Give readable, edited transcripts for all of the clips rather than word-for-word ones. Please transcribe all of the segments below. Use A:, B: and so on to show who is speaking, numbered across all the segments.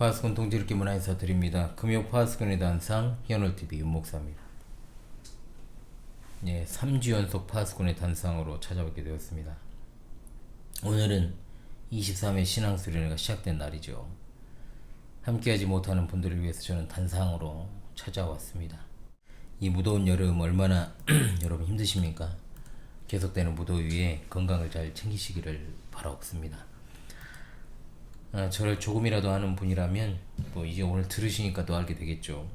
A: 파수꾼 동지르기 문화에서 드립니다. 금요 파수꾼의 단상 현울TV 윤목사입니다. 예, 3주 연속 파수꾼의 단상으로 찾아뵙게 되었습니다. 오늘은 23회 신앙수련회가 시작된 날이죠. 함께하지 못하는 분들을 위해서 저는 단상으로 찾아왔습니다. 이 무더운 여름 얼마나 여러분 힘드십니까? 계속되는 무더위에 건강을 잘 챙기시기를 바라옵습니다. 저를 조금이라도 아는 분이라면 뭐 이제 오늘 들으시니까 또 알게 되겠죠.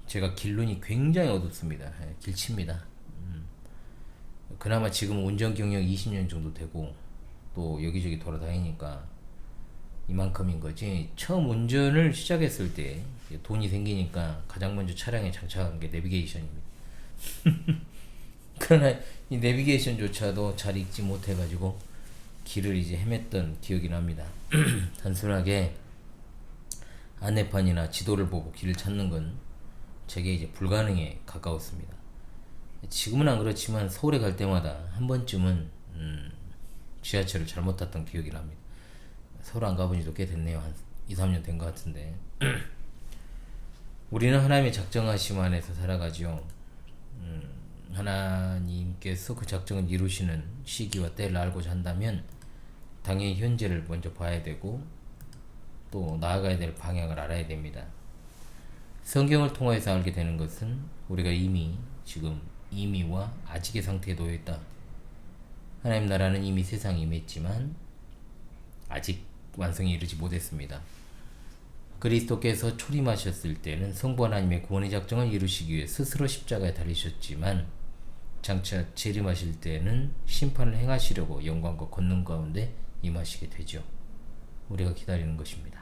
A: 제가 길눈이 굉장히 어둡습니다. 길칩니다. 그나마 지금 운전 경력 20년 정도 되고 또 여기저기 돌아다니니까 이만큼인 거지, 처음 운전을 시작했을 때 돈이 생기니까 가장 먼저 차량에 장착한 게 내비게이션입니다. 그러나 이 내비게이션조차도 잘 읽지 못해가지고 길을 이제 헤맸던 기억이 납니다. 단순하게 안내판이나 지도를 보고 길을 찾는 건 제게 이제 불가능에 가까웠습니다. 지금은 안 그렇지만 서울에 갈 때마다 한 번쯤은 지하철을 잘못 탔던 기억이 납니다. 서울 안 가본 지도 꽤 됐네요. 한 2, 3년 된 것 같은데. 우리는 하나님의 작정하심 안에서 살아가지요. 하나님께서 그 작정을 이루시는 시기와 때를 알고자 한다면 당연히 현재를 먼저 봐야 되고 또 나아가야 될 방향을 알아야 됩니다. 성경을 통해서 알게 되는 것은 우리가 이미 지금 이미와 아직의 상태에 놓여 있다. 하나님 나라는 이미 세상에 임했지만 아직 완성에 이르지 못했습니다. 그리스도께서 초림하셨을 때는 성부 하나님의 구원의 작정을 이루시기 위해 스스로 십자가에 달리셨지만 장차 재림하실 때는 심판을 행하시려고 영광과 권능 가운데 임하시게 되죠. 우리가 기다리는 것입니다.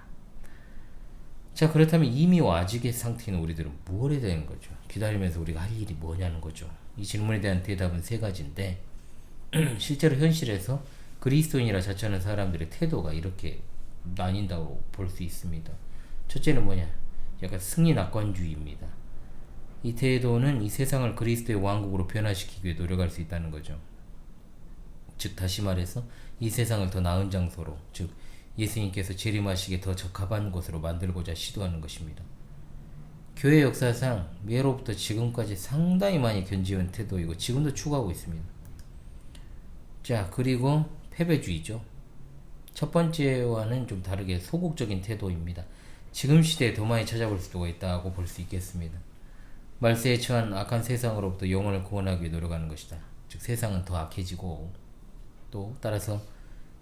A: 자, 그렇다면 이미와 아직의 상태는 우리들은 뭘 해야 되는 거죠? 기다리면서 우리가 할 일이 뭐냐는 거죠. 이 질문에 대한 대답은 세 가지인데 실제로 현실에서 그리스도인이라 자처하는 사람들의 태도가 이렇게 나뉜다고 볼 수 있습니다. 첫째는 뭐냐? 약간 승리 낙관주의입니다. 이 태도는 이 세상을 그리스도의 왕국으로 변화시키기 위해 노력할 수 있다는 거죠. 즉 다시 말해서 이 세상을 더 나은 장소로, 즉 예수님께서 재림하시기에 더 적합한 곳으로 만들고자 시도하는 것입니다. 교회 역사상 예로부터 지금까지 상당히 많이 견지해온 태도이고 지금도 추구하고 있습니다. 자, 그리고 패배주의죠. 첫 번째와는 좀 다르게 소극적인 태도입니다. 지금 시대에 더 많이 찾아볼 수가 있다고 볼 수 있겠습니다. 말세에 처한 악한 세상으로부터 영혼을 구원하기 위해 노력하는 것이다. 즉 세상은 더 악해지고 또 따라서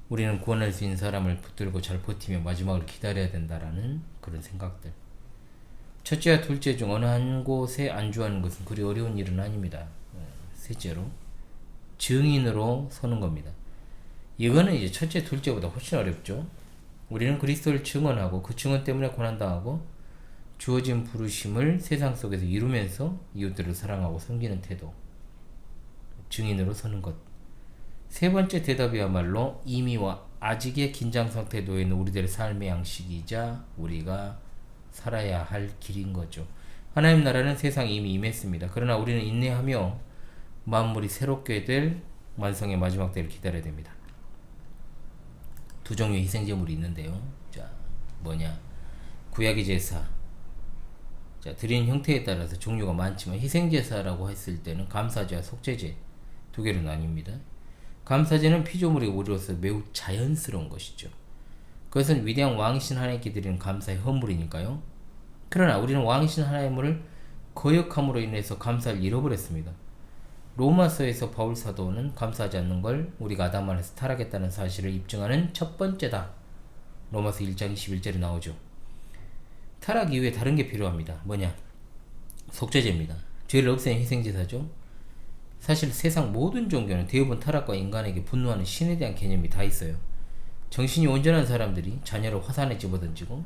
A: 우리는 구원할 수 있는 사람을 붙들고 잘 버티며 마지막을 기다려야 된다라는 그런 생각들. 첫째와 둘째 중 어느 한 곳에 안주하는 것은 그리 어려운 일은 아닙니다. 셋째로 증인으로 서는 겁니다. 이거는 이제 첫째, 둘째보다 훨씬 어렵죠. 우리는 그리스도를 증언하고 그 증언 때문에 고난당하고 주어진 부르심을 세상 속에서 이루면서 이웃들을 사랑하고 섬기는 태도, 증인으로 서는 것. 세 번째 대답이야말로 이미와 아직의 긴장 상태에 놓여 있는 우리들의 삶의 양식이자 우리가 살아야 할 길인 거죠. 하나님 나라는 세상에 이미 임했습니다. 그러나 우리는 인내하며 만물이 새롭게 될 완성의 마지막 때를 기다려야 됩니다. 두 종류의 희생제물이 있는데요. 자, 뭐냐? 구약의 제사. 자, 드리는 형태에 따라서 종류가 많지만 희생제사라고 했을 때는 감사제와 속죄제 두 개로 나뉩니다. 감사제는 피조물의 우리로서 매우 자연스러운 것이죠. 그것은 위대한 왕이신 하나님께 드리는 감사의 헌물이니까요. 그러나 우리는 왕이신 하나님을 거역함으로 인해서 감사를 잃어버렸습니다. 로마서에서 바울 사도는 감사하지 않는 걸 우리가 아담 안에서 타락했다는 사실을 입증하는 첫 번째다. 로마서 1장 21절에 나오죠. 타락 이후에 다른 게 필요합니다. 뭐냐? 속죄제입니다. 죄를 없애는 희생제사죠. 사실 세상 모든 종교는 대부분 타락과 인간에게 분노하는 신에 대한 개념이 다 있어요. 정신이 온전한 사람들이 자녀를 화산에 집어던지고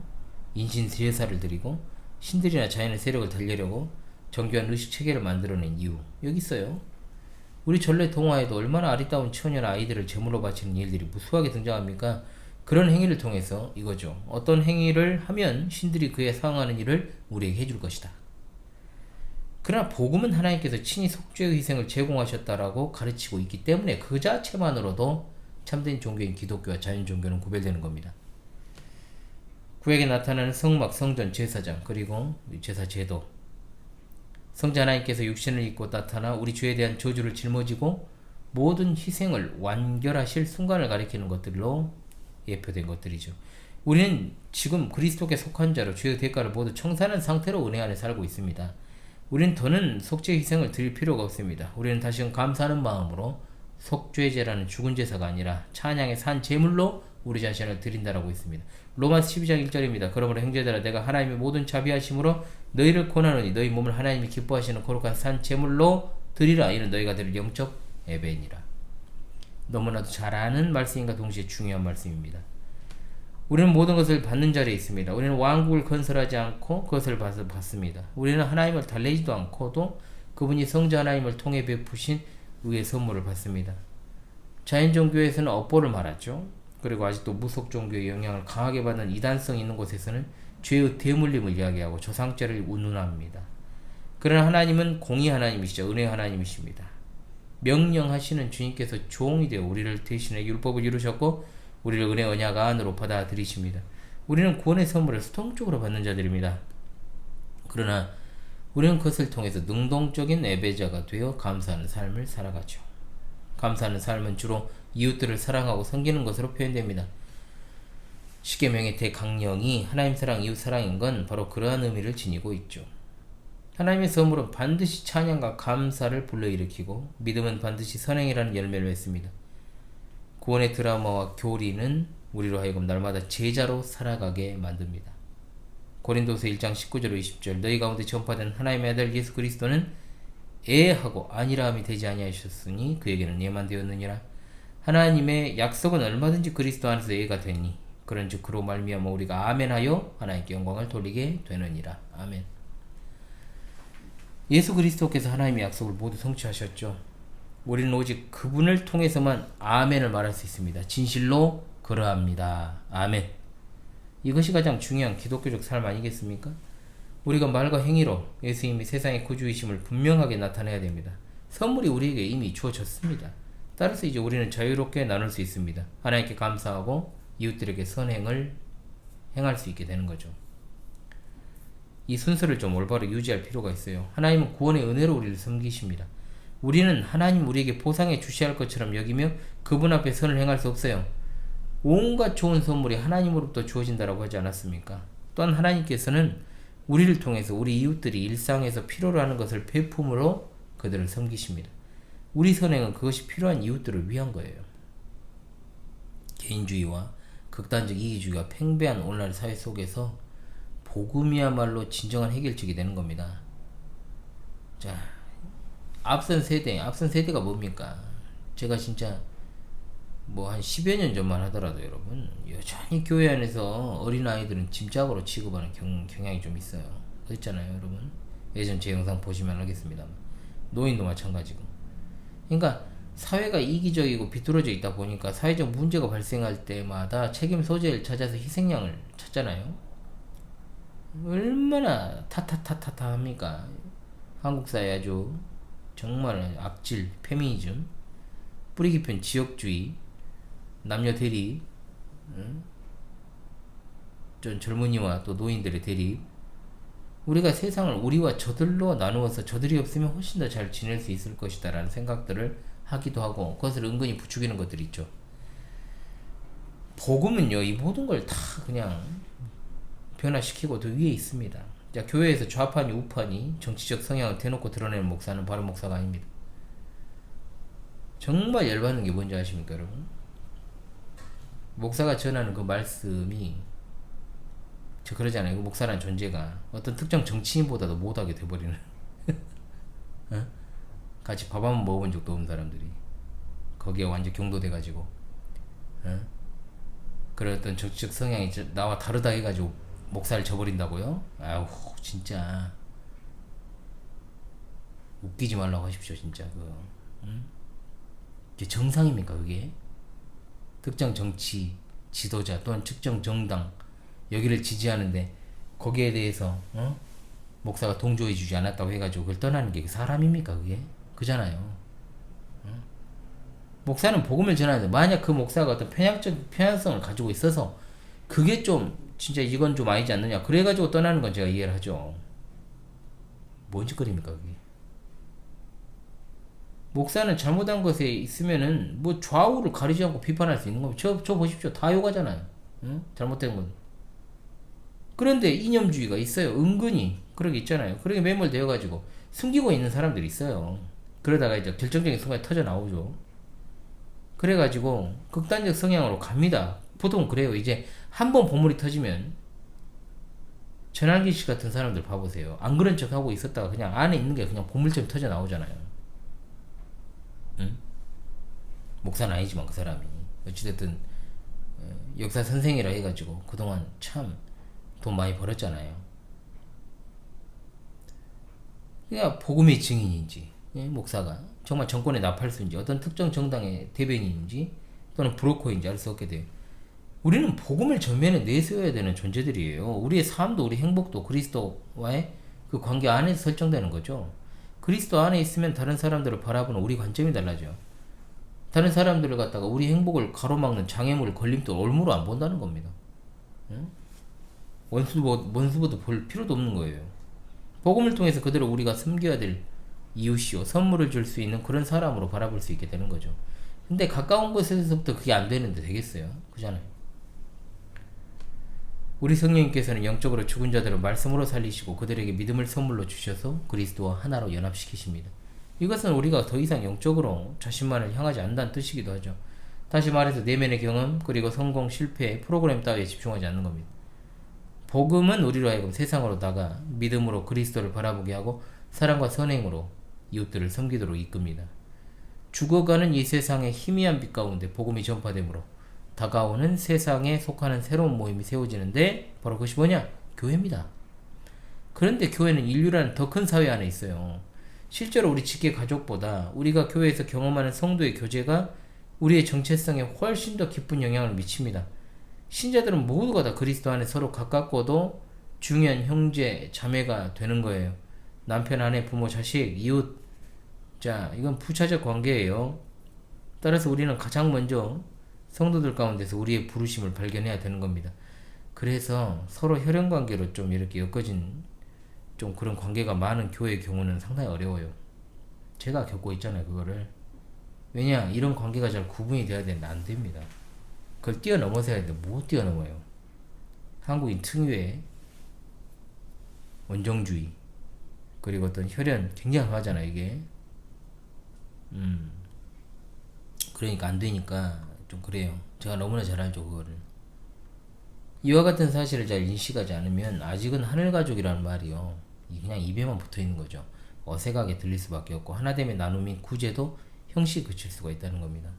A: 인신 제사를 드리고 신들이나 자연의 세력을 달래려고 정교한 의식 체계를 만들어낸 이유, 여기 있어요. 우리 전래 동화에도 얼마나 아리따운 처녀나 아이들을 제물로 바치는 일들이 무수하게 등장합니까? 그런 행위를 통해서 이거죠. 어떤 행위를 하면 신들이 그에 상응하는 일을 우리에게 해줄 것이다. 그러나 복음은 하나님께서 친히 속죄의 희생을 제공하셨다라고 가르치고 있기 때문에 그 자체만으로도 참된 종교인 기독교와 자연 종교는 구별되는 겁니다. 구약에 나타나는 성막, 성전, 제사장, 그리고 제사 제도. 성자 하나님께서 육신을 입고 나타나 우리 죄에 대한 저주를 짊어지고 모든 희생을 완결하실 순간을 가리키는 것들로 예표된 것들이죠. 우리는 지금 그리스도께 속한 자로 죄의 대가를 모두 청산한 상태로 은혜 안에 살고 있습니다. 우리는 더는 속죄 희생을 드릴 필요가 없습니다. 우리는 다시금 감사하는 마음으로 속죄제라는 죽은 제사가 아니라 찬양의 산 제물로 우리 자신을 드린다라고 했습니다. 로마서 12장 1절입니다. 그러므로 형제들아 내가 하나님의 모든 자비하심으로 너희를 권하노니 너희 몸을 하나님이 기뻐하시는 거룩한 산 제물로 드리라. 이는 너희가 드릴 영적 예배니라. 너무나도 잘 아는 말씀인가 동시에 중요한 말씀입니다. 우리는 모든 것을 받는 자리에 있습니다. 우리는 왕국을 건설하지 않고 그것을 받습니다. 우리는 하나님을 달래지도 않고도 그분이 성자 하나님을 통해 베푸신 의의 선물을 받습니다. 자연 종교에서는 업보를 말하죠. 그리고 아직도 무속 종교의 영향을 강하게 받는 이단성 있는 곳에서는 죄의 대물림을 이야기하고 조상죄를 운운합니다. 그러나 하나님은 공의 하나님이시죠. 은혜 하나님이십니다. 명령하시는 주님께서 종이 되어 우리를 대신해 율법을 이루셨고 우리를 은혜 언약 안으로 받아들이십니다. 우리는 구원의 선물을 수동적으로 받는 자들입니다. 그러나 우리는 그것을 통해서 능동적인 예배자가 되어 감사하는 삶을 살아가죠. 감사하는 삶은 주로 이웃들을 사랑하고 섬기는 것으로 표현됩니다. 십계명의 대강령이 하나님 사랑, 이웃 사랑인 건 바로 그러한 의미를 지니고 있죠. 하나님의 선물은 반드시 찬양과 감사를 불러일으키고 믿음은 반드시 선행이라는 열매를 맺습니다. 구원의 드라마와 교리는 우리로 하여금 날마다 제자로 살아가게 만듭니다. 고린도서 1장 19절 20절 너희 가운데 전파된 하나님의 아들 예수 그리스도는 애하고 아니라함이 되지 아니하셨으니 그에게는 예만 되었느니라. 하나님의 약속은 얼마든지 그리스도 안에서 애가 되니 그런즉 그로 말미암아 우리가 아멘하여 하나님께 영광을 돌리게 되느니라. 아멘. 예수 그리스도께서 하나님의 약속을 모두 성취하셨죠. 우리는 오직 그분을 통해서만 아멘을 말할 수 있습니다. 진실로 그러합니다. 아멘. 이것이 가장 중요한 기독교적 삶 아니겠습니까? 우리가 말과 행위로 예수님이 세상의 구주이심을 분명하게 나타내야 됩니다. 선물이 우리에게 이미 주어졌습니다. 따라서 이제 우리는 자유롭게 나눌 수 있습니다. 하나님께 감사하고 이웃들에게 선행을 행할 수 있게 되는 거죠. 이 순서를 좀 올바로 유지할 필요가 있어요. 하나님은 구원의 은혜로 우리를 섬기십니다. 우리는 하나님 우리에게 보상해 주셔야 할 것처럼 여기며 그분 앞에 선을 행할 수 없어요. 온갖 좋은 선물이 하나님으로부터 주어진다라고 하지 않았습니까? 또한 하나님께서는 우리를 통해서 우리 이웃들이 일상에서 필요로 하는 것을 베품으로 그들을 섬기십니다. 우리 선행은 그것이 필요한 이웃들을 위한 거예요. 개인주의와 극단적 이기주의가 팽배한 오늘날 사회 속에서 복음이야말로 진정한 해결책이 되는 겁니다. 자, 앞선 세대가 뭡니까? 제가 진짜 뭐 한 10여 년 전만 하더라도 여러분 여전히 교회 안에서 어린아이들은 짐짝으로 취급하는 경향이 좀 있어요. 그랬잖아요 여러분. 예전 제 영상 보시면 알겠습니다만 노인도 마찬가지고. 그러니까 사회가 이기적이고 비뚤어져 있다 보니까 사회적 문제가 발생할 때마다 책임 소재를 찾아서 희생양을 찾잖아요. 얼마나 타타타타타 합니까? 한국 사회 아주 정말 악질, 페미니즘, 뿌리 깊은 지역주의, 남녀 대립, 좀 젊은이와 또 노인들의 대립. 우리가 세상을 우리와 저들로 나누어서 저들이 없으면 훨씬 더 잘 지낼 수 있을 것이다 라는 생각들을 하기도 하고 그것을 은근히 부추기는 것들이 있죠. 복음은요 이 모든 걸 다 그냥 변화시키고 더 위에 있습니다. 자, 교회에서 좌파니 우파니 정치적 성향을 대놓고 드러내는 목사는 바로 목사가 아닙니다. 정말 열받는 게 뭔지 아십니까 여러분? 목사가 전하는 그 말씀이 저 그러잖아요. 그 목사라는 존재가 어떤 특정 정치인보다도 못하게 돼버리는 어? 같이 밥 한번 먹어본 적도 없는 사람들이 거기에 완전 경도돼가지고 어? 그런 어떤 정치적 성향이 나와 다르다 해가지고 목사를 저버린다고요? 아우 진짜 웃기지 말라고 하십시오 진짜 그거. 응? 이게 정상입니까 그게? 특정 정치 지도자 또는 특정 정당 여기를 지지하는데 거기에 대해서 목사가 동조해주지 않았다고 해가지고 그걸 떠나는 게 사람입니까 그게? 그잖아요. 목사는 복음을 전하는데 만약 그 목사가 어떤 편향성을 가지고 있어서 그게 좀 진짜 이건 좀 아니지 않느냐 그래가지고 떠나는 건 제가 이해를 하죠. 뭔 짓거리입니까 그게. 목사는 잘못한 것에 있으면은 뭐 좌우를 가리지 않고 비판할 수 있는 겁니다. 저 보십시오. 다 욕하잖아요. 응? 잘못된 건. 그런데 이념주의가 있어요. 은근히 그런 게 있잖아요. 그렇게 매몰되어가지고 숨기고 있는 사람들이 있어요. 그러다가 이제 결정적인 순간에 터져 나오죠. 그래가지고 극단적 성향으로 갑니다. 보통 그래요. 이제 한번 보물이 터지면 전환기 씨 같은 사람들 봐보세요. 안 그런 척 하고 있었다가 그냥 안에 있는 게 그냥 보물처럼 터져 나오잖아요. 응? 목사는 아니지만 그 사람이 어찌됐든 역사 선생이라 해가지고 그동안 참 돈 많이 벌었잖아요. 그냥 복음의 증인인지 목사가 정말 정권의 나팔수인지 어떤 특정 정당의 대변인인지 또는 브로커인지 알 수 없게 돼요. 우리는 복음을 전면에 내세워야 되는 존재들이에요. 우리의 삶도 우리 행복도 그리스도와의 그 관계 안에서 설정되는 거죠. 그리스도 안에 있으면 다른 사람들을 바라보는 우리 관점이 달라져요. 다른 사람들을 갖다가 우리 행복을 가로막는 장애물, 걸림돌, 올무로 안 본다는 겁니다. 응? 원수보다 볼 필요도 없는 거예요. 복음을 통해서 그대로 우리가 섬겨야 될 이웃이요 선물을 줄 수 있는 그런 사람으로 바라볼 수 있게 되는 거죠. 근데 가까운 곳에서부터 그게 안 되는데 되겠어요? 그잖아요. 우리 성령님께서는 영적으로 죽은 자들을 말씀으로 살리시고 그들에게 믿음을 선물로 주셔서 그리스도와 하나로 연합시키십니다. 이것은 우리가 더 이상 영적으로 자신만을 향하지 않는다는 뜻이기도 하죠. 다시 말해서 내면의 경험 그리고 성공, 실패, 프로그램 따위에 집중하지 않는 겁니다. 복음은 우리로 하여금 세상으로 나가 믿음으로 그리스도를 바라보게 하고 사랑과 선행으로 이웃들을 섬기도록 이끕니다. 죽어가는 이 세상의 희미한 빛 가운데 복음이 전파되므로 다가오는 세상에 속하는 새로운 모임이 세워지는데 바로 그것이 뭐냐? 교회입니다. 그런데 교회는 인류라는 더 큰 사회 안에 있어요. 실제로 우리 직계 가족보다 우리가 교회에서 경험하는 성도의 교제가 우리의 정체성에 훨씬 더 깊은 영향을 미칩니다. 신자들은 모두가 다 그리스도 안에 서로 가깝고도 중요한 형제, 자매가 되는 거예요. 남편, 아내, 부모, 자식, 이웃. 자, 이건 부차적 관계예요. 따라서 우리는 가장 먼저 성도들 가운데서 우리의 부르심을 발견해야 되는 겁니다. 그래서 서로 혈연관계로 좀 이렇게 엮어진 좀 그런 관계가 많은 교회의 경우는 상당히 어려워요. 제가 겪고 있잖아요, 그거를. 왜냐, 이런 관계가 잘 구분이 돼야 되는데 안 됩니다. 그걸 뛰어넘어서 해야 되는데 못 뛰어넘어요. 한국인 특유의 원정주의 그리고 어떤 혈연 굉장히 강하잖아요, 이게. 그러니까 안 되니까 좀 그래요. 제가 너무나 잘 알죠, 그거를. 이와 같은 사실을 잘 인식하지 않으면 아직은 하늘가족이라는 말이요, 그냥 입에만 붙어있는 거죠. 어색하게 들릴 수밖에 없고 하나됨의 나눔인 구제도 형식이 그칠 수가 있다는 겁니다.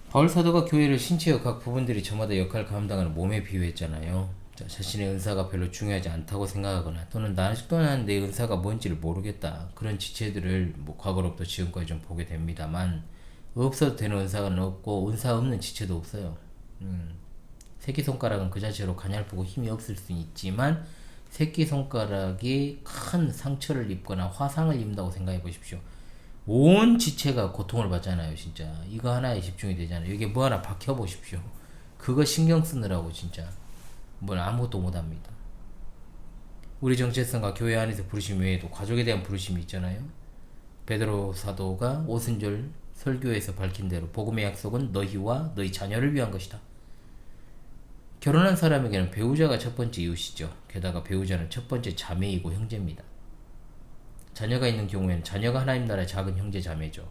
A: 바울 사도가 교회를 신체의 각 부분들이 저마다 역할을 감당하는 몸에 비유했잖아요. 자신의 은사가 별로 중요하지 않다고 생각하거나 또는 또한 내 은사가 뭔지를 모르겠다, 그런 지체들을 과거로부터 지금까지 좀 보게 됩니다만, 없어도 되는 은사는 없고 은사 없는 지체도 없어요. 새끼손가락은 그 자체로 가냘프고 힘이 없을 수 있지만 새끼손가락이 큰 상처를 입거나 화상을 입는다고 생각해 보십시오. 온 지체가 고통을 받잖아요. 진짜 이거 하나에 집중이 되잖아요. 이게 뭐 하나 박혀 보십시오. 그거 신경 쓰느라고 진짜 뭘 아무것도 못합니다. 우리 정체성과 교회 안에서 부르심 외에도 가족에 대한 부르심이 있잖아요. 베드로 사도가 오순절 설교에서 밝힌 대로 복음의 약속은 너희와 너희 자녀를 위한 것이다. 결혼한 사람에게는 배우자가 첫 번째 이웃이죠. 게다가 배우자는 첫 번째 자매이고 형제입니다. 자녀가 있는 경우에는 자녀가 하나님 나라의 작은 형제 자매죠.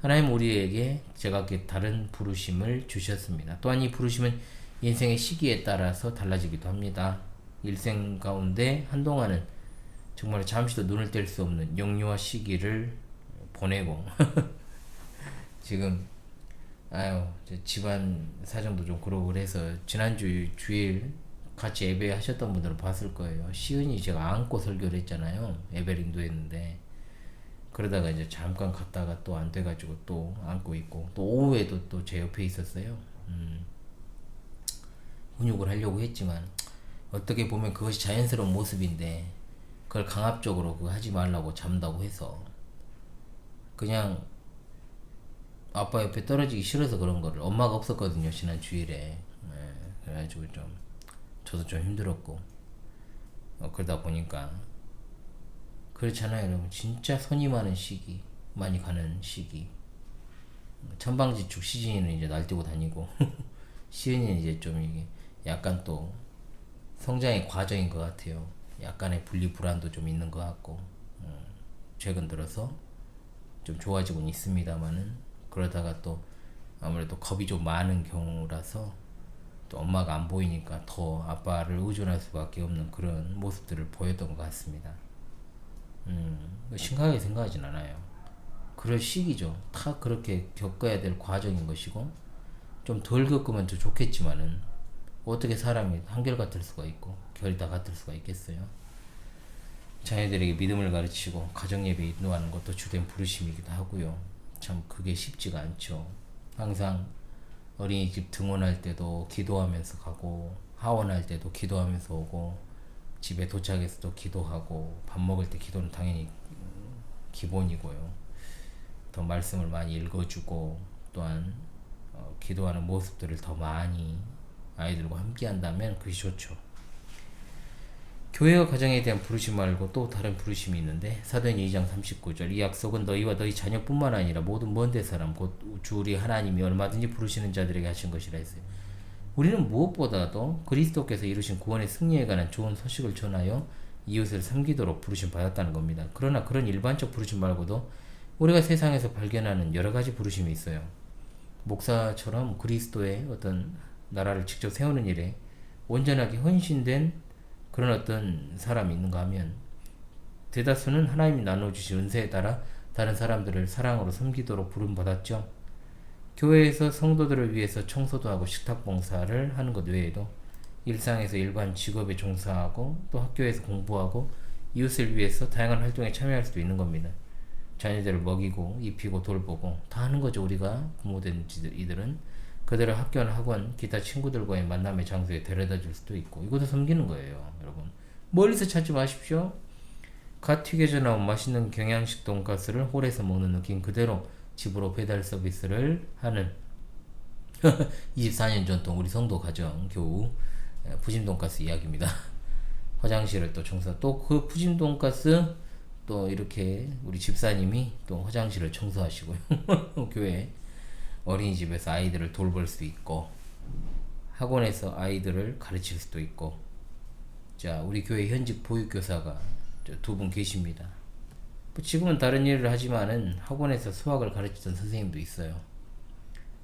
A: 하나님은 우리에게 제각기 다른 부르심을 주셨습니다. 또한 이 부르심은 인생의 시기에 따라서 달라지기도 합니다. 일생 가운데 한동안은 정말 잠시도 눈을 뗄 수 없는 영유아 시기를 보내고 지금 집안 사정도 좀 그러고 그래서 지난주 주일 같이 예배 하셨던 분들은 봤을 거예요. 시은이 제가 안고 설교를 했잖아요. 예배를 인도했는데 그러다가 이제 잠깐 갔다가 또 안 돼가지고 또 안고 있고 또 오후에도 또 제 옆에 있었어요. 훈육을 하려고 했지만 어떻게 보면 그것이 자연스러운 모습인데 그걸 강압적으로 그거 하지 말라고 잡는다고 해서 그냥 아빠 옆에 떨어지기 싫어서 그런 거를, 엄마가 없었거든요 지난 주일에. 그래가지고 좀 저도 좀 힘들었고 그러다 보니까 그렇잖아요 여러분. 진짜 손이 많은 시기, 많이 가는 시기. 천방지축 시즌이는 이제 날뛰고 다니고 시즌이 이제 좀 이게 약간 또 성장의 과정인 것 같아요. 약간의 분리불안도 좀 있는 것 같고 최근 들어서 좀 좋아지고는 있습니다만은 그러다가 또 아무래도 겁이 좀 많은 경우라서 또 엄마가 안 보이니까 더 아빠를 의존할 수밖에 없는 그런 모습들을 보였던 것 같습니다. 심각하게 생각하진 않아요. 그럴 시기죠. 다 그렇게 겪어야 될 과정인 것이고 좀 덜 겪으면 더 좋겠지만은 어떻게 사람이 한결같을 수가 있고 결이 다 같을 수가 있겠어요. 자녀들에게 믿음을 가르치고 가정예배 인도하는 것도 주된 부르심이기도 하고요. 참 그게 쉽지가 않죠. 항상 어린이집 등원할 때도 기도하면서 가고 하원할 때도 기도하면서 오고 집에 도착해서도 기도하고 밥 먹을 때 기도는 당연히 기본이고요. 더 말씀을 많이 읽어주고 또한 기도하는 모습들을 더 많이 아이들과 함께 한다면 그게 좋죠. 교회와 가정에 대한 부르심 말고 또 다른 부르심이 있는데 사도행전 2장 39절 이 약속은 너희와 너희 자녀뿐만 아니라 모든 먼데 사람 곧 주 우리 하나님이 얼마든지 부르시는 자들에게 하신 것이라 했어요. 우리는 무엇보다도 그리스도께서 이루신 구원의 승리에 관한 좋은 소식을 전하여 이웃을 섬기도록 부르심 받았다는 겁니다. 그러나 그런 일반적 부르심 말고도 우리가 세상에서 발견하는 여러 가지 부르심이 있어요. 목사처럼 그리스도의 어떤 나라를 직접 세우는 일에 온전하게 헌신된 그런 어떤 사람이 있는가 하면 대다수는 하나님이 나눠주신 은혜에 따라 다른 사람들을 사랑으로 섬기도록 부름받았죠. 교회에서 성도들을 위해서 청소도 하고 식탁 봉사를 하는 것 외에도 일상에서 일반 직업에 종사하고 또 학교에서 공부하고 이웃을 위해서 다양한 활동에 참여할 수도 있는 겁니다. 자녀들을 먹이고 입히고 돌보고 다 하는 거죠. 우리가 부모된 이들은 그들을 학교나 학원 기타 친구들과의 만남의 장소에 데려다 줄 수도 있고 이것도 섬기는 거예요. 여러분 멀리서 찾지 마십시오. 갓 튀겨져 나온 맛있는 경양식 돈가스를 홀에서 먹는 느낌 그대로 집으로 배달 서비스를 하는 24년 전통 우리 성도 가정 교우 푸짐 돈가스 이야기입니다. 화장실을 또 청소 또 그 푸짐 돈가스 또 이렇게 우리 집사님이 또 화장실을 청소하시고요. 교회 어린이집에서 아이들을 돌볼 수 있고 학원에서 아이들을 가르칠 수도 있고 자 우리 교회 현직 보육교사가 두 분 계십니다. 지금은 다른 일을 하지만은 학원에서 수학을 가르치던 선생님도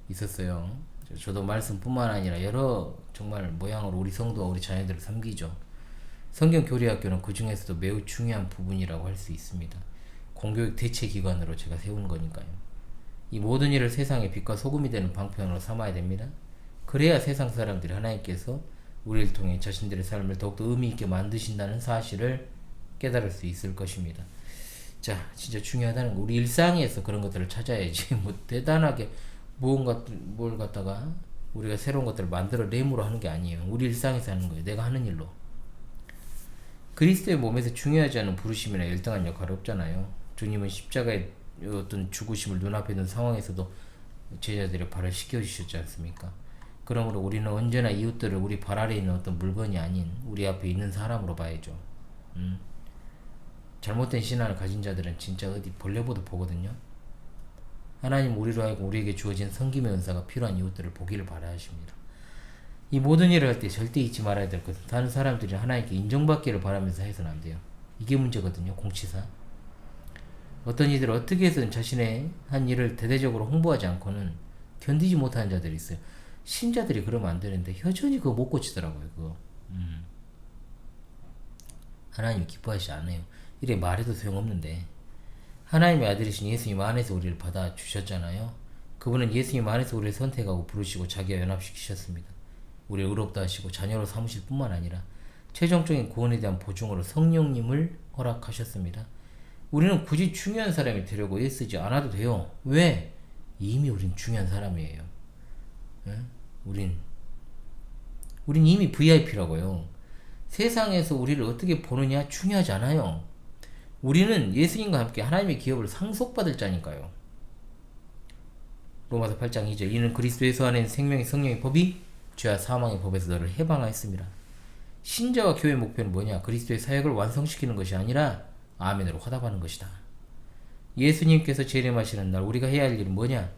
A: 있었어요. 저도 말씀뿐만 아니라 여러 정말 모양으로 우리 성도와 우리 자녀들을 섬기죠. 성경 교리학교는 그 중에서도 매우 중요한 부분이라고 할 수 있습니다. 공교육 대체 기관으로 제가 세우는 거니까요. 이 모든 일을 세상의 빛과 소금이 되는 방편으로 삼아야 됩니다. 그래야 세상 사람들이 하나님께서 우리를 통해 자신들의 삶을 더욱더 의미 있게 만드신다는 사실을 깨달을 수 있을 것입니다. 자, 진짜 중요하다는 거. 우리 일상에서 그런 것들을 찾아야지. 뭐 대단하게 뭘 갖다가 우리가 새로운 것들을 만들어 내므로 하는 게 아니에요. 우리 일상에서 하는 거예요. 내가 하는 일로. 그리스도의 몸에서 중요하지 않은 부르심이나 열등한 역할이 없잖아요. 주님은 십자가의 어떤 죽으심을 눈앞에 둔 상황에서도 제자들의 발을 씻겨주셨지 않습니까? 그러므로 우리는 언제나 이웃들을 우리 발 아래에 있는 어떤 물건이 아닌 우리 앞에 있는 사람으로 봐야죠. 잘못된 신앙을 가진 자들은 진짜 어디 벌레보다 보거든요. 하나님 우리로 하여금 우리에게 주어진 섬김의 은사가 필요한 이웃들을 보기를 바라야 하십니다. 이 모든 일을 할 때 절대 잊지 말아야 될 것은 다른 사람들이 하나님께 인정받기를 바라면서 해서는 안 돼요. 이게 문제거든요. 공치사. 어떤 이들 어떻게 해서든 자신의 한 일을 대대적으로 홍보하지 않고는 견디지 못하는 자들이 있어요. 신자들이 그러면 안 되는데 여전히 그거 못 고치더라고요. 그거. 하나님이 기뻐하시지 않아요. 이래 말해도 소용없는데 하나님의 아들이신 예수님 안에서 우리를 받아주셨잖아요. 그분은 예수님 안에서 우리를 선택하고 부르시고 자기와 연합시키셨습니다. 우리를 의롭다 하시고 자녀로 삼으실 뿐만 아니라 최종적인 구원에 대한 보증으로 성령님을 허락하셨습니다. 우리는 굳이 중요한 사람이 되려고 애쓰지 않아도 돼요. 왜? 이미 우린 중요한 사람이에요. 예? 우린 이미 VIP라고요. 세상에서 우리를 어떻게 보느냐 중요하지 않아요. 우리는 예수님과 함께 하나님의 기업을 상속받을 자니까요. 로마서 8장 2절 이는 그리스도 예수 안에 생명의 성령의 법이 죄와 사망의 법에서 너를 해방하였습니다. 신자와 교회의 목표는 뭐냐? 그리스도의 사역을 완성시키는 것이 아니라 아멘으로 화답하는 것이다. 예수님께서 재림하시는 날 우리가 해야 할 일은 뭐냐?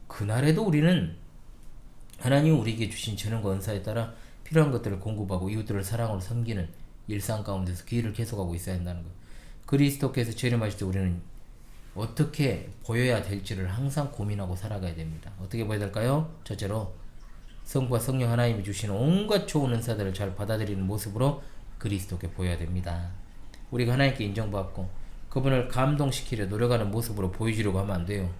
A: 그날에도 우리는 하나님이 우리에게 주신 재능과 은사에 따라 필요한 것들을 공급하고 이웃들을 사랑으로 섬기는 일상 가운데서 기회를 계속하고 있어야 한다는 것. 그리스도께서 재림하실 때 우리는 어떻게 보여야 될지를 항상 고민하고 살아가야 됩니다. 어떻게 보여야 될까요? 첫째로 성부와 성령 하나님이 주시는 온갖 좋은 은사들을 잘 받아들이는 모습으로 그리스도께 보여야 됩니다. 우리가 하나님께 인정받고 그분을 감동시키려 노력하는 모습으로 보여주려고 하면 안 돼요.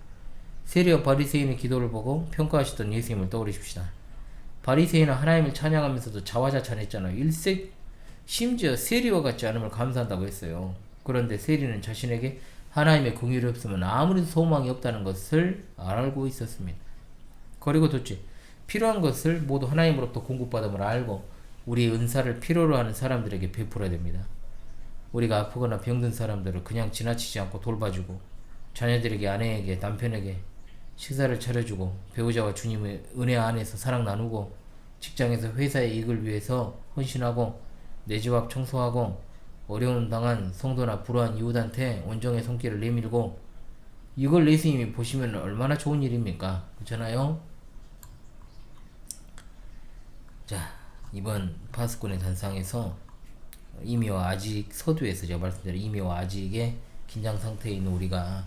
A: 세리와 바리새인의 기도를 보고 평가하시던 예수님을 떠올리십시다. 바리새인은 하나님을 찬양하면서도 자화자찬했잖아요. 심지어 세리와 같지 않음을 감사한다고 했어요. 그런데 세리는 자신에게 하나님의 긍휼이 없으면 아무리 소망이 없다는 것을 알고 있었습니다. 그리고 둘째, 필요한 것을 모두 하나님으로부터 공급받음을 알고 우리의 은사를 필요로 하는 사람들에게 베풀어야 됩니다. 우리가 아프거나 병든 사람들을 그냥 지나치지 않고 돌봐주고 자녀들에게, 아내에게, 남편에게 식사를 차려주고 배우자와 주님의 은혜 안에서 사랑 나누고 직장에서 회사의 이익을 위해서 헌신하고 내 집 앞 청소하고 어려움 당한 성도나 불우한 이웃한테 온정의 손길을 내밀고 이걸 예수님이 보시면 얼마나 좋은 일입니까? 그렇잖아요? 자, 이번 파수꾼의 단상에서 이미와 아직 서두에서 제가 말씀드린 이미와 아직의 긴장 상태에 있는 우리가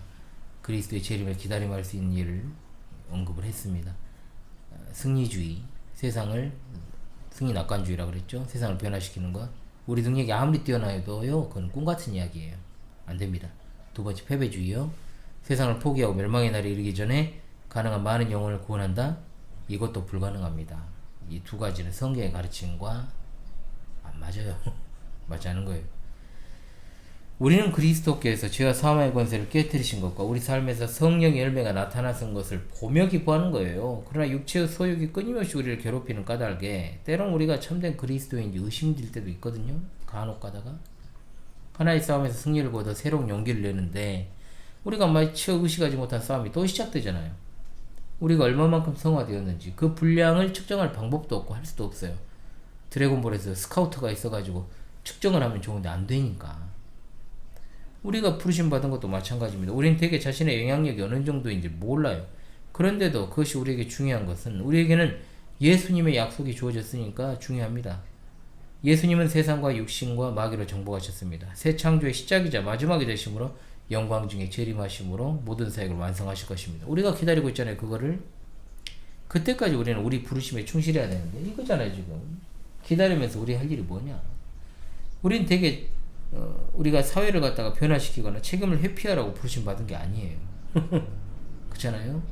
A: 그리스도의 재림을 기다림할 수 있는 일을 언급을 했습니다. 승리주의, 세상을 승리낙관주의라 그랬죠. 세상을 변화시키는 것. 우리 능력이 아무리 뛰어나도요, 그건 꿈같은 이야기예요. 안됩니다. 두 번째, 패배주의요. 세상을 포기하고 멸망의 날이 이르기 전에 가능한 많은 영혼을 구원한다. 이것도 불가능합니다. 이 두 가지는 성경의 가르침과 안 맞아요. 맞지 않은 거예요. 우리는 그리스도께서 죄와 사망의 권세를 깨뜨리신 것과 우리 삶에서 성령의 열매가 나타나는 것을 보며 기뻐하는 거예요. 그러나 육체의 소욕이 끊임없이 우리를 괴롭히는 까닭에 때론 우리가 참된 그리스도인지 의심될 때도 있거든요. 간혹 가다가 하나의 싸움에서 승리를 거둬 새로운 용기를 내는데 우리가 마치 의식하지 못한 싸움이 또 시작되잖아요. 우리가 얼마만큼 성화되었는지 그 분량을 측정할 방법도 없고 할 수도 없어요. 드래곤볼에서 스카우터가 있어가지고 측정을 하면 좋은데 안 되니까. 우리가 부르심 받은 것도 마찬가지입니다. 우리는 되게 자신의 영향력이 어느 정도인지 몰라요. 그런데도 그것이 우리에게 중요한 것은 우리에게는 예수님의 약속이 주어졌으니까 중요합니다. 예수님은 세상과 육신과 마귀를 정복하셨습니다. 새 창조의 시작이자 마지막이 되심으로 영광 중에 재림하심으로 모든 사역을 완성하실 것입니다. 우리가 기다리고 있잖아요. 그거를. 그때까지 우리는 우리 부르심에 충실해야 되는데 이거잖아요. 지금 기다리면서 우리 할 일이 뭐냐. 우린 되게 우리가 사회를 갖다가 변화시키거나 책임을 회피하라고 부르심 받은 게 아니에요. 그렇잖아요.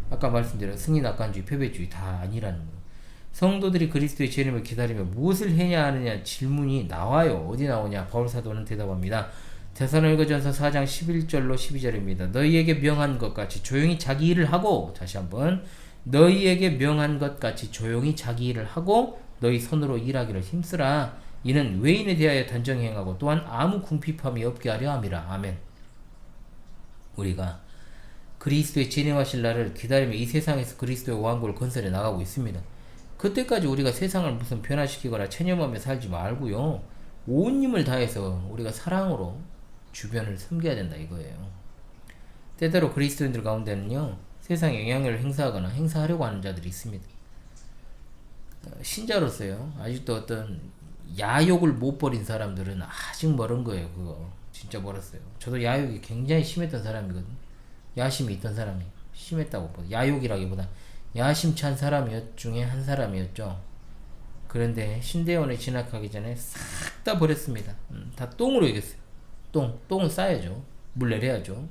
A: 아까 말씀드린 승리낙관주의, 패배주의 다 아니라는 거예요. 성도들이 그리스도의 재림을 기다리며 무엇을 해야 하느냐 질문이 나와요. 어디 나오냐? 바울사도는 대답합니다. 데살로니가전서 4장 11절로 12절입니다. 너희에게 명한 것 같이 조용히 자기 일을 하고, 다시 한번, 너희에게 명한 것 같이 조용히 자기 일을 하고 너희 손으로 일하기를 힘쓰라. 이는 외인에 대하여 단정 행하고 또한 아무 궁핍함이 없게 하려 함이라. 아멘. 우리가 그리스도의 진행하실 날을 기다리며 이 세상에서 그리스도의 왕국을 건설해 나가고 있습니다. 그때까지 우리가 세상을 무슨 변화시키거나 체념하며 살지 말고요, 온 힘을 다해서 우리가 사랑으로 주변을 섬겨야 된다 이거예요. 때때로 그리스도인들 가운데는요, 세상에 영향력을 행사하거나 행사하려고 하는 자들이 있습니다. 신자로서요, 아직도 어떤 야욕을 못 버린 사람들은 아직 멀은 거예요. 그거 진짜 멀었어요. 저도 야욕이 굉장히 심했던 사람이거든요. 야심이 있던 사람이 심했다고 보다, 야욕이라기보다 야심찬 사람 중에 한 사람이었죠. 그런데 신대원에 진학하기 전에 싹 다 버렸습니다. 다 똥으로 이겼어요. 똥은 싸야죠. 물 내려야죠.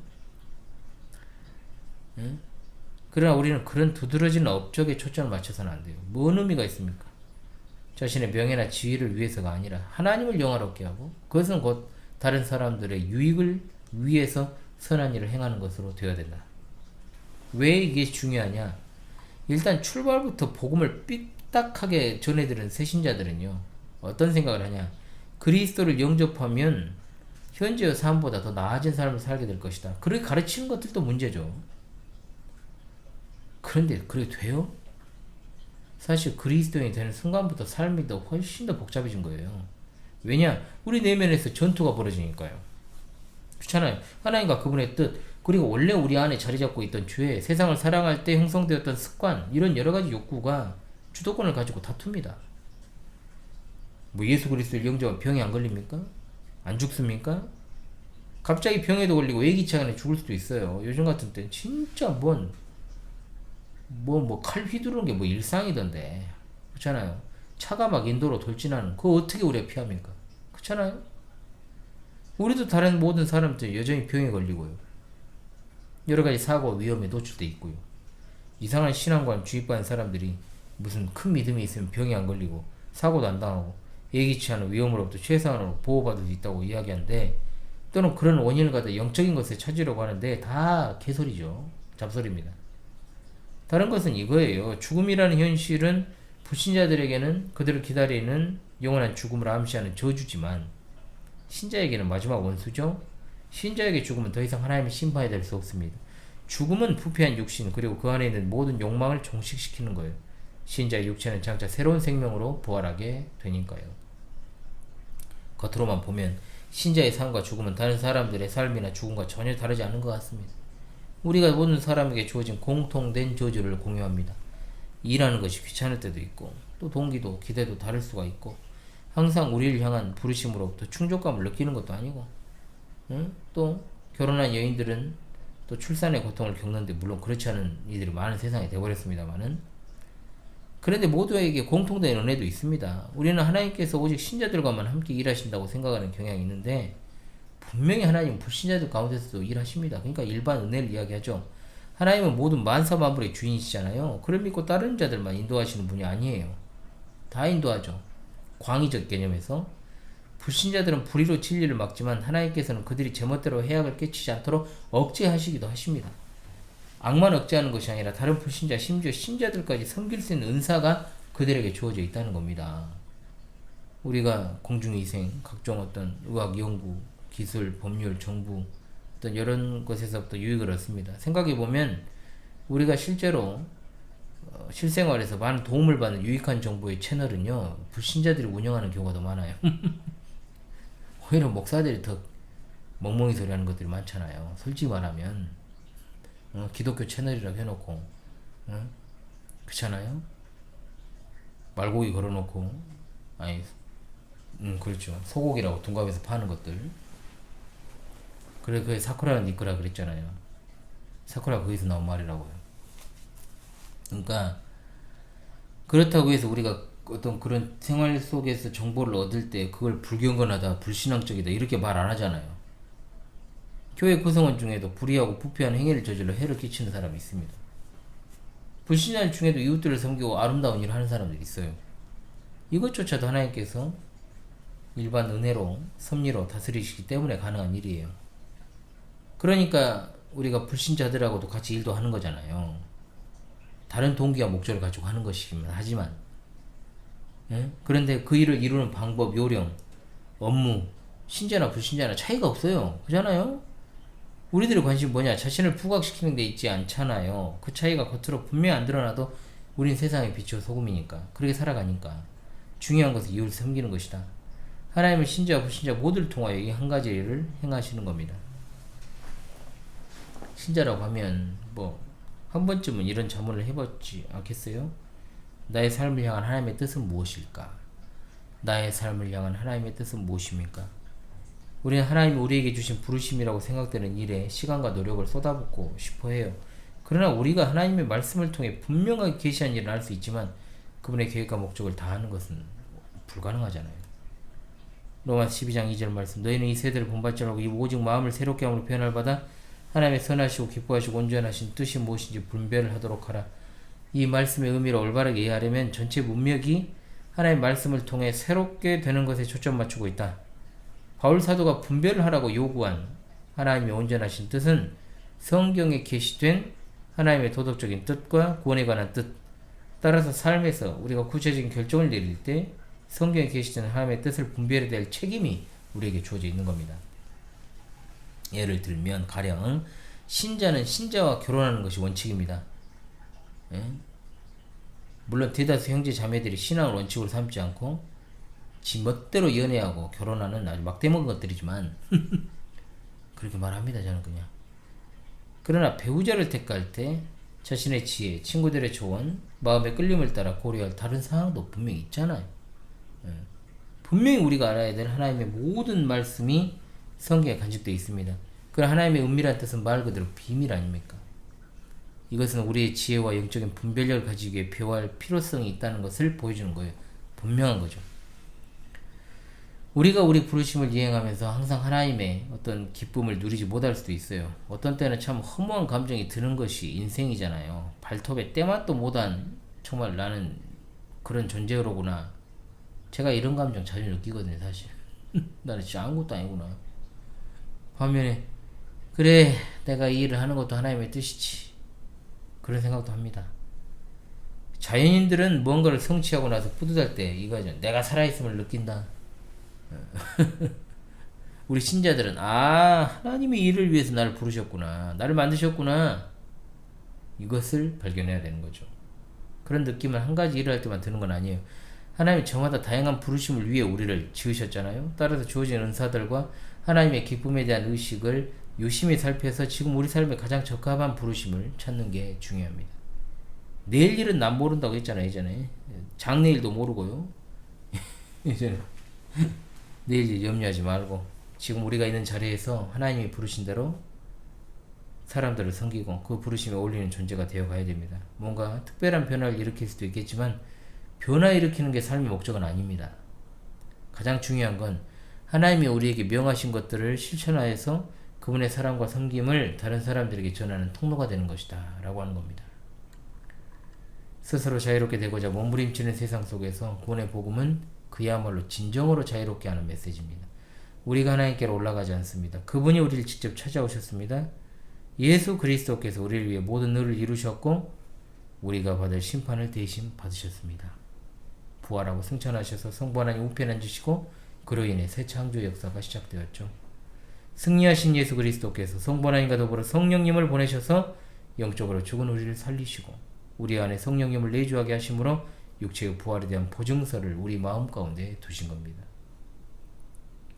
A: 응? 그러나 우리는 그런 두드러진 업적에 초점을 맞춰서는 안 돼요. 뭔 의미가 있습니까? 자신의 명예나 지위를 위해서가 아니라 하나님을 영화롭게 하고 그것은 곧 다른 사람들의 유익을 위해서 선한 일을 행하는 것으로 되어야 된다. 왜 이게 중요하냐? 일단 출발부터 복음을 삐딱하게 전해들은 새신자들은요, 어떤 생각을 하냐? 그리스도를 영접하면 현재의 삶보다 더 나아진 삶을 살게 될 것이다. 그렇게 가르치는 것들도 문제죠. 그런데 그게 돼요? 사실 그리스도인이 되는 순간부터 삶이 더 훨씬 더 복잡해진 거예요. 왜냐? 우리 내면에서 전투가 벌어지니까요. 그렇잖아요. 하나님과 그분의 뜻, 그리고 원래 우리 안에 자리 잡고 있던 죄, 세상을 사랑할 때 형성되었던 습관, 이런 여러 가지 욕구가 주도권을 가지고 다툽니다. 뭐 예수 그리스도를 영접하면 병이 안 걸립니까? 안 죽습니까? 갑자기 병에도 걸리고 예기치 않게 죽을 수도 있어요. 요즘 같은 때는 진짜 칼 휘두르는 게 뭐 일상이던데. 그렇잖아요. 차가 막 인도로 돌진하는, 그거 어떻게 우리가 피합니까? 그렇잖아요. 우리도 다른 모든 사람들 여전히 병에 걸리고요. 여러 가지 사고와 위험에 노출돼 있고요. 이상한 신앙관 주입받은 사람들이 무슨 큰 믿음이 있으면 병이 안 걸리고 사고도 안 당하고 예기치 않은 위험으로부터 최소한으로 보호받을 수 있다고 이야기하는데, 또는 그런 원인을 갖다 영적인 것에 찾으려고 하는데 다 개소리죠. 잡소리입니다. 다른 것은 이거예요. 죽음이라는 현실은 불신자들에게는 그들을 기다리는 영원한 죽음을 암시하는 저주지만 신자에게는 마지막 원수죠. 신자에게 죽음은 더 이상 하나님의 심판이 될 수 없습니다. 죽음은 부패한 육신 그리고 그 안에 있는 모든 욕망을 종식시키는 거예요. 신자의 육체는 장차 새로운 생명으로 부활하게 되니까요. 겉으로만 보면 신자의 삶과 죽음은 다른 사람들의 삶이나 죽음과 전혀 다르지 않은 것 같습니다. 우리가 모든 사람에게 주어진 공통된 저주를 공유합니다. 일하는 것이 귀찮을 때도 있고, 또 동기도 기대도 다를 수가 있고, 항상 우리를 향한 부르심으로부터 충족감을 느끼는 것도 아니고, 또 결혼한 여인들은 또 출산의 고통을 겪는데, 물론 그렇지 않은 이들이 많은 세상에 되어버렸습니다만은, 그런데 모두에게 공통된 은혜도 있습니다. 우리는 하나님께서 오직 신자들과만 함께 일하신다고 생각하는 경향이 있는데, 분명히 하나님은 불신자들 가운데서도 일하십니다. 그러니까 일반 은혜를 이야기하죠. 하나님은 모든 만사 만물의 주인이시잖아요. 그걸 믿고 다른 자들만 인도하시는 분이 아니에요. 다 인도하죠. 광의적 개념에서 불신자들은 불의로 진리를 막지만 하나님께서는 그들이 제멋대로 해악을 끼치지 않도록 억제하시기도 하십니다. 악만 억제하는 것이 아니라 다른 불신자, 심지어 신자들까지 섬길 수 있는 은사가 그들에게 주어져 있다는 겁니다. 우리가 공중위생, 각종 어떤 의학 연구, 기술, 법률, 정부, 어떤 이런 것에서부터 유익을 얻습니다. 생각해보면 우리가 실제로 실생활에서 많은 도움을 받는 유익한 정보의 채널은요, 불신자들이 운영하는 경우가 더 많아요. 오히려 목사들이 더 멍멍이 소리 하는 것들이 많잖아요. 솔직히 말하면 기독교 채널이라고 해놓고 그렇잖아요. 말고기 걸어놓고, 아니 그렇죠, 소고기라고 둔갑에서 파는 것들. 그래, 그게 사쿠라는 니 거라 그랬잖아요. 사쿠라 거기서 나온 말이라고요. 그러니까 그렇다고 해서 우리가 어떤 그런 생활 속에서 정보를 얻을 때 그걸 불경건하다, 불신앙적이다 이렇게 말 안 하잖아요. 교회 구성원 중에도 불의하고 부패한 행위를 저질러 해를 끼치는 사람이 있습니다. 불신자 중에도 이웃들을 섬기고 아름다운 일을 하는 사람들이 있어요. 이것조차도 하나님께서 일반 은혜로, 섭리로 다스리시기 때문에 가능한 일이에요. 그러니까 우리가 불신자들하고도 같이 일도 하는 거잖아요. 다른 동기와 목적을 가지고 하는 것이기만 하지만, 그런데 그 일을 이루는 방법, 요령, 업무, 신자나 불신자나 차이가 없어요. 그잖아요? 우리들의 관심이 뭐냐? 자신을 부각시키는 데 있지 않잖아요. 그 차이가 겉으로 분명히 안 드러나도 우린 세상의 빛이요 소금이니까, 그렇게 살아가니까. 중요한 것은 이웃을 섬기는 것이다. 하나님은 신자와 불신자 모두를 통하여 이 한 가지 일을 행하시는 겁니다. 신자라고 하면 한 번쯤은 이런 자문을 해봤지 않겠어요? 나의 삶을 향한 하나님의 뜻은 무엇일까? 나의 삶을 향한 하나님의 뜻은 무엇입니까? 우리는 하나님이 우리에게 주신 부르심이라고 생각되는 일에 시간과 노력을 쏟아붓고 싶어 해요. 그러나 우리가 하나님의 말씀을 통해 분명하게 계시한 일을 할 수 있지만 그분의 계획과 목적을 다하는 것은 불가능하잖아요. 로마서 12장 2절 말씀, 너희는 이 세대를 본받지 말고 이 오직 마음을 새롭게 함으로 변화를 받아 하나님의 선하시고 기뻐하시고 온전하신 뜻이 무엇인지 분별을 하도록 하라. 이 말씀의 의미를 올바르게 이해하려면 전체 문맥이 하나님의 말씀을 통해 새롭게 되는 것에 초점 맞추고 있다. 바울 사도가 분별을 하라고 요구한 하나님의 온전하신 뜻은 성경에 계시된 하나님의 도덕적인 뜻과 구원에 관한 뜻, 따라서 삶에서 우리가 구체적인 결정을 내릴 때 성경에 계시된 하나님의 뜻을 분별해야 될 책임이 우리에게 주어져 있는 겁니다. 예를 들면 가령 신자는 신자와 결혼하는 것이 원칙입니다. 물론 대다수 형제 자매들이 신앙을 원칙으로 삼지 않고 지 멋대로 연애하고 결혼하는 아주 막대먹은 것들이지만 그렇게 말합니다. 저는 그냥. 그러나 배우자를 택할 때 자신의 지혜, 친구들의 조언, 마음의 끌림을 따라 고려할 다른 상황도 분명히 있잖아요. 분명히 우리가 알아야 될 하나님의 모든 말씀이 성경에 간직되어 있습니다. 그런 하나님의 은밀한 뜻은 말 그대로 비밀 아닙니까? 이것은 우리의 지혜와 영적인 분별력을 가지기 위해 배워할 필요성이 있다는 것을 보여주는 거예요. 분명한 거죠. 우리가 우리 부르심을 이행하면서 항상 하나님의 어떤 기쁨을 누리지 못할 수도 있어요. 어떤 때는 참 허무한 감정이 드는 것이 인생이잖아요. 발톱에 때맛도 못한 정말 나는 그런 존재로구나. 제가 이런 감정 자주 느끼거든요, 사실. 나는 진짜 아무것도 아니구나. 반면에 그래, 내가 이 일을 하는 것도 하나님의 뜻이지. 그런 생각도 합니다. 자연인들은 무언가를 성취하고 나서 뿌듯할 때 이거죠. 내가 살아있음을 느낀다. 우리 신자들은 하나님이 이를 위해서 나를 부르셨구나, 나를 만드셨구나, 이것을 발견해야 되는 거죠. 그런 느낌을 한 가지 일을 할 때만 드는 건 아니에요. 하나님이 저마다 다양한 부르심을 위해 우리를 지으셨잖아요. 따라서 주어진 은사들과 하나님의 기쁨에 대한 의식을 유심히 살펴서 지금 우리 삶에 가장 적합한 부르심을 찾는 게 중요합니다. 내일 일은 난 모른다고 했잖아요. 예전에 장래일도 모르고요. 예전에 내일 일 염려하지 말고 지금 우리가 있는 자리에서 하나님이 부르신 대로 사람들을 섬기고 그 부르심에 어울리는 존재가 되어 가야 됩니다. 뭔가 특별한 변화를 일으킬 수도 있겠지만 변화 일으키는 게 삶의 목적은 아닙니다. 가장 중요한 건 하나님이 우리에게 명하신 것들을 실천하여서 그분의 사랑과 섬김을 다른 사람들에게 전하는 통로가 되는 것이다 라고 하는 겁니다. 스스로 자유롭게 되고자 몸부림치는 세상 속에서 구원의 복음은 그야말로 진정으로 자유롭게 하는 메시지입니다. 우리가 하나님께로 올라가지 않습니다. 그분이 우리를 직접 찾아오셨습니다. 예수 그리스도께서 우리를 위해 모든 일을 이루셨고 우리가 받을 심판을 대신 받으셨습니다. 부활하고 승천하셔서 성부 하나님 우편에 앉으시고 그로 인해 새 창조 역사가 시작되었죠. 승리하신 예수 그리스도께서 성부 하나님과 더불어 성령님을 보내셔서 영적으로 죽은 우리를 살리시고 우리 안에 성령님을 내주하게 하심으로 육체의 부활에 대한 보증서를 우리 마음 가운데 두신 겁니다.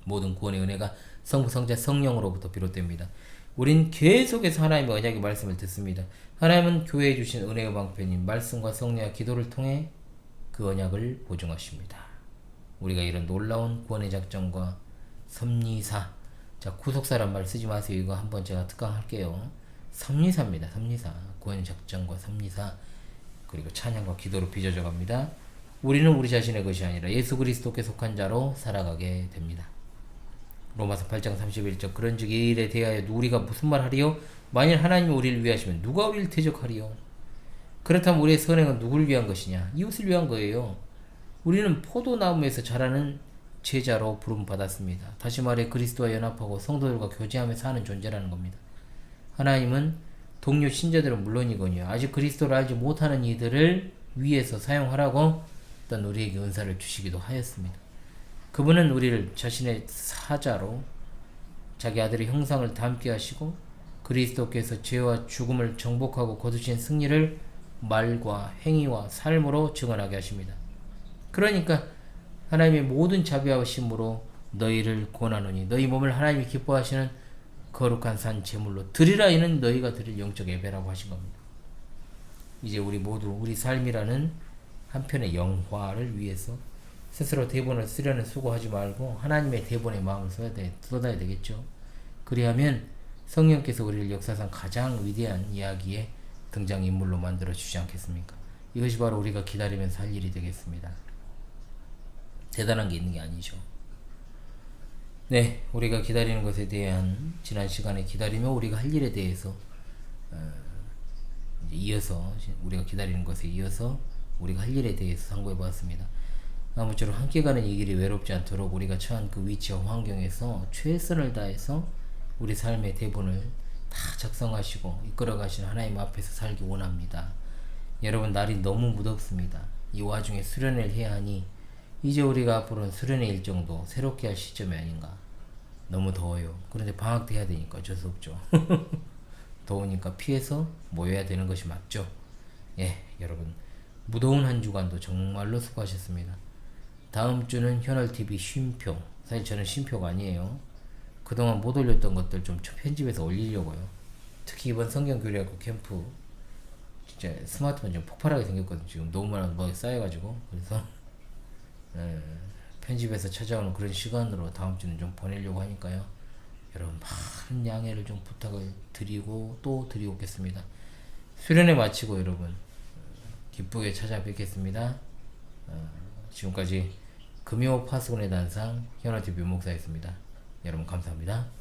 A: 모든 구원의 은혜가 성부, 성자, 성령으로부터 비롯됩니다. 우린 계속해서 하나님의 언약의 말씀을 듣습니다. 하나님은 교회에 주신 은혜의 방편인 말씀과 성례와 기도를 통해 그 언약을 보증하십니다. 우리가 이런 놀라운 구원의 작정과 섭리사, 자 구속사란 말 쓰지 마세요. 이거 한번 제가 특강할게요. 섭리사입니다. 섭리사, 구원의 작정과 섭리사, 그리고 찬양과 기도로 빚어져 갑니다. 우리는 우리 자신의 것이 아니라 예수 그리스도께 속한 자로 살아가게 됩니다. 로마서 8장 31절 그런즉 이 일에 대하여 우리가 무슨 말 하리요? 만일 하나님이 우리를 위하시면 누가 우리를 대적하리요? 그렇다면 우리의 선행은 누구를 위한 것이냐? 이웃을 위한 거예요. 우리는 포도나무에서 자라는 제자로 부름받았습니다. 다시 말해 그리스도와 연합하고 성도들과 교제하며 사는 존재라는 겁니다. 하나님은 동료 신자들은 물론이거니와 아직 그리스도를 알지 못하는 이들을 위해서 사용하라고 어떤 우리에게 은사를 주시기도 하였습니다. 그분은 우리를 자신의 사자로 자기 아들의 형상을 닮게 하시고 그리스도께서 죄와 죽음을 정복하고 거두신 승리를 말과 행위와 삶으로 증언하게 하십니다. 그러니까 하나님의 모든 자비하심으로 너희를 권하노니 너희 몸을 하나님이 기뻐하시는 거룩한 산 제물로 드리라. 이는 너희가 드릴 영적 예배라고 하신 겁니다. 이제 우리 모두 우리 삶이라는 한편의 영화를 위해서 스스로 대본을 쓰려는 수고하지 말고 하나님의 대본에 마음을 쏟아야 되겠죠. 그리하면 성령께서 우리를 역사상 가장 위대한 이야기의 등장인물로 만들어 주지 않겠습니까? 이것이 바로 우리가 기다리면서 할 일이 되겠습니다. 대단한 게 있는 게 아니죠. 네, 우리가 기다리는 것에 대한 지난 시간에 기다리며 우리가 할 일에 대해서 이어서 우리가 기다리는 것에 이어서 우리가 할 일에 대해서 상고해 보았습니다. 아무쪼록 함께 가는 이 길이 외롭지 않도록 우리가 처한 그 위치와 환경에서 최선을 다해서 우리 삶의 대본을 다 작성하시고 이끌어 가시는 하나님 앞에서 살기 원합니다. 여러분, 날이 너무 무덥습니다. 이 와중에 수련회를 해야 하니 이제 우리가 앞으로는 수련회 일정도 새롭게 할 시점이 아닌가. 너무 더워요. 그런데 방학 때 해야 되니까 어쩔 수 없죠. 더우니까 피해서 모여야 되는 것이 맞죠. 예, 여러분, 무더운 한 주간도 정말로 수고하셨습니다. 다음 주는 현알TV 쉼표. 사실 저는 쉼표가 아니에요. 그동안 못 올렸던 것들 좀 편집해서 올리려고요. 특히 이번 성경교리학교 캠프 진짜 스마트폰 좀 폭발하게 생겼거든요. 지금 너무 많은 뭐 쌓여가지고. 그래서 편집해서 찾아오는 그런 시간으로 다음 주는 좀 보내려고 하니까요. 여러분 많은 양해를 좀 부탁을 드리고 또 드리고 오겠습니다. 수련회 마치고 여러분 기쁘게 찾아뵙겠습니다. 지금까지 금요 파수꾼의 단상 현아TV 목사였습니다. 여러분 감사합니다.